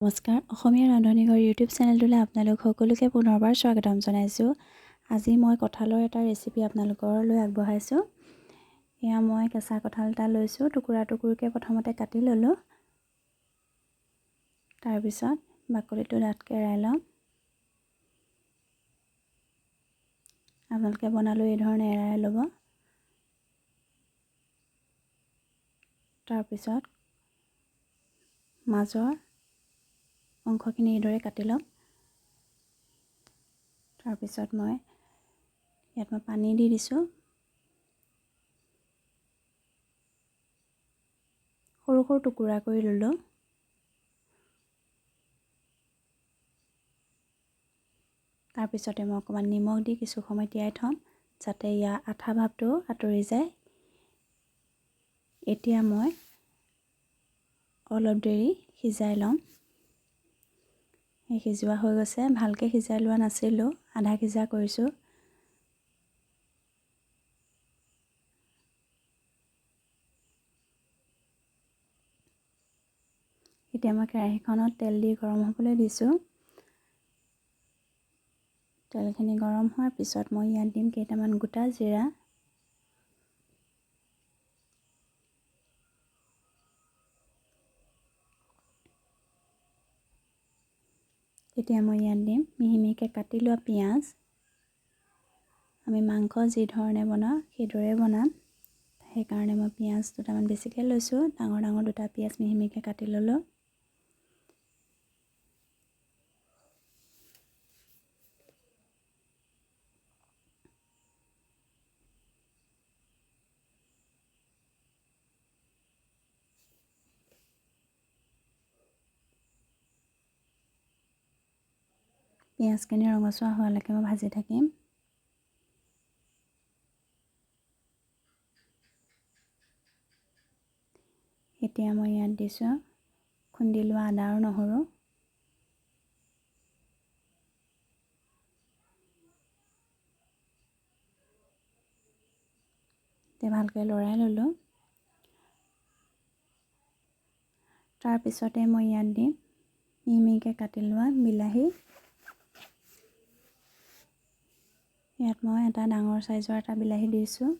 নমস্কাৰ, অসমীয়া ৰান্ধনীঘৰ ইউটিউব চেনেলটোলৈ আপোনালোক সকলোকে পুনৰবাৰ স্বাগতম জনাইছোঁ। আজি মই কঁঠালৰ এটা ৰেচিপি আপোনালোকলৈ আগবঢ়াইছোঁ। এয়া মই কেঁচা কঁঠাল এটা লৈছোঁ, টুকুৰা টুকুৰকৈ প্ৰথমতে কাটি ল'লোঁ। তাৰপিছত বাকলিটো ডাঠকৈ এৰাই ল'ম। আপোনালোকে বনালেও এই ধৰণে এৰাই ল'ব। তাৰপিছত মাজৰ অংশখিনি এইদৰে কাটি ল'ম। তাৰপিছত ইয়াত মই পানী দি দিছোঁ। সৰু সৰু টুকুৰা কৰি ল'লোঁ। তাৰপিছতে মই অকণমান নিমখ দি কিছু সময় তিয়াই থ'ম, যাতে ইয়াৰ আঠা ভাৱটো আঁতৰি যায়। এতিয়া মই অলপ দেৰি সিজাই ল'ম। সিজোৱা হৈ গৈছে, ভালকৈ সিজাই লোৱা নাছিলোঁ, আধা সিজা কৰিছোঁ। এতিয়া মই কেৰাহীখনত তেল দি গৰম হ'বলৈ দিছোঁ। তেলখিনি গৰম হোৱাৰ পিছত মই ইয়াত দিম কেইটামান গোটা জিৰা। এতিয়া মই ইয়াত দিম মিহি মিহিকৈ কাটি লোৱা পিঁয়াজ। আমি মাংস যি ধৰণে বনাওঁ সেইদৰে বনাম, সেইকাৰণে মই পিঁয়াজ দুটামান বেছিকৈ লৈছোঁ। ডাঙৰ ডাঙৰ দুটা পিঁয়াজ মিহি মিহিকৈ কাটি ল'লোঁ। পিঁয়াজখিনি ৰঙচুৱা হোৱালৈকে মই ভাজি থাকিম। এতিয়া মই ইয়াত দিছোঁ খুন্দি লোৱা আদা আৰু নহৰু। এতিয়া ভালকৈ লৰাই ল'লোঁ। তাৰপিছতে মই ইয়াত দিম মিহি মিহিকৈ কাটি লোৱা বিলাহী। ইয়াত মই এটা ডাঙৰ চাইজৰ এটা বিলাহী দিছোঁ।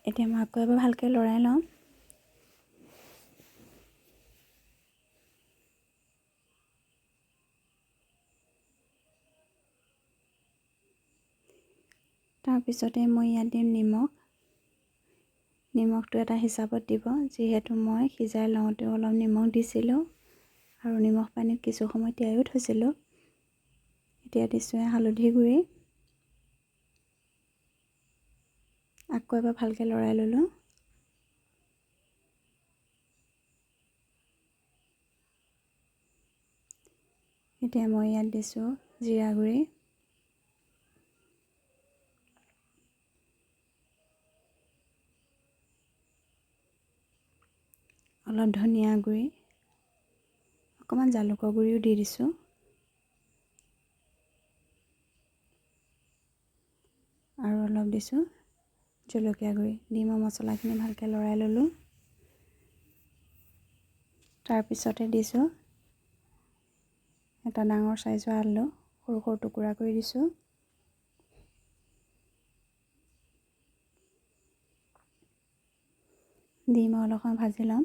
এতিয়া মই আকৌ এবাৰ ভালকৈ লৰাই ল'ম। তাৰপিছতে মই ইয়াত দিম নিমখ। নিমখটো এটা হিচাপত দিব, যিহেতু মই সিজাই লওঁতেও অলপ নিমখ দিছিলোঁ আৰু নিমখ পানীত কিছু সময় তিয়াইও থৈছিলোঁ। এতিয়া দিছোঁ হালধি গুড়ি। আকৌ এবাৰ ভালকৈ লৰাই ল'লোঁ। এতিয়া মই ইয়াত দিছোঁ জিৰা গুড়ি। অলপ ধনিয়া গুড়ি, অকণমান জালুকৰ গুড়িও দি দিছোঁ। আৰু অলপ দিছোঁ জলকীয়া গুড়ি দি মই মছলাখিনি ভালকৈ লৰাই ল'লোঁ। তাৰপিছতে দিছোঁ এটা ডাঙৰ চাইজৰ আলু, সৰু সৰু টুকুৰা কৰি দিছোঁ। দি মই অলপ সময় ভাজি ল'ম।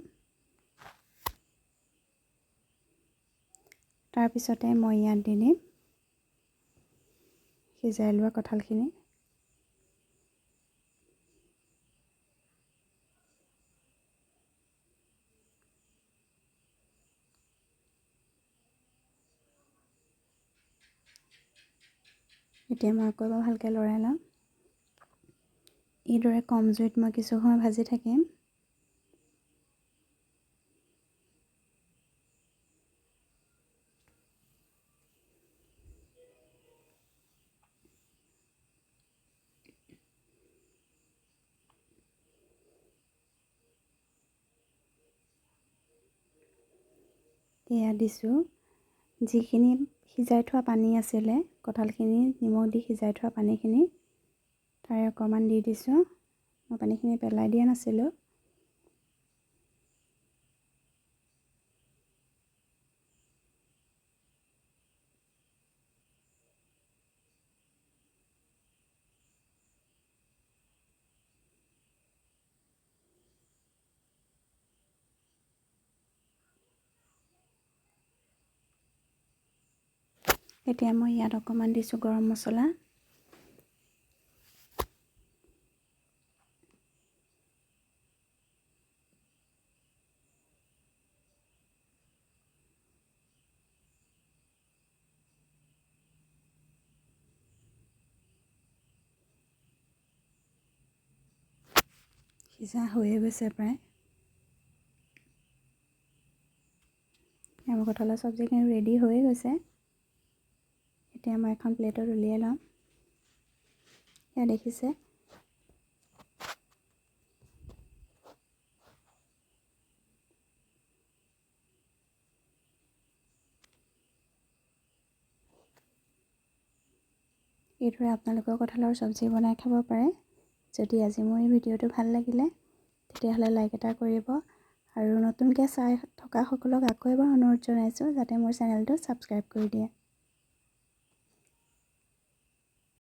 তাৰপিছতে মই ইয়াত দি দিম সিজাই লোৱা কঁঠালখিনি। এতিয়া মই আকৌ এবাৰ ভালকৈ লৰাই ল'ম। এইদৰে কম জুইত মই কিছু সময় ভাজি থাকিম। এয়া দিছোঁ যিখিনি সিজাই থোৱা পানী আছিলে, কঁঠালখিনি নিমখ দি সিজাই থোৱা পানীখিনি তাৰে অকণমান দি দিছোঁ। মই পানীখিনি পেলাই দিয়া নাছিলোঁ। এতিয়া মই ইয়াত অকণমান দিছোঁ গৰম মছলা। সিজা হৈয়ে গৈছে প্ৰায়। আমাৰ কঁঠালৰ চব্জিখিনি ৰেডি হৈয়ে গৈছে। এতিয়া মই এখন প্লেটত উলিয়াই ল'ম। এয়া দেখিছে। এইদৰে আপোনালোকেও কঁঠালৰ চব্জি বনাই খাব পাৰে। যদি আজি মোৰ এই ভিডিঅ'টো ভাল লাগিলে তেতিয়াহ'লে লাইক এটা কৰিব আৰু নতুনকৈ চাই থকা সকলক আকৌ এবাৰ অনুৰোধ জনাইছোঁ যাতে মোৰ চেনেলটো ছাবস্ক্ৰাইব কৰি দিয়ে।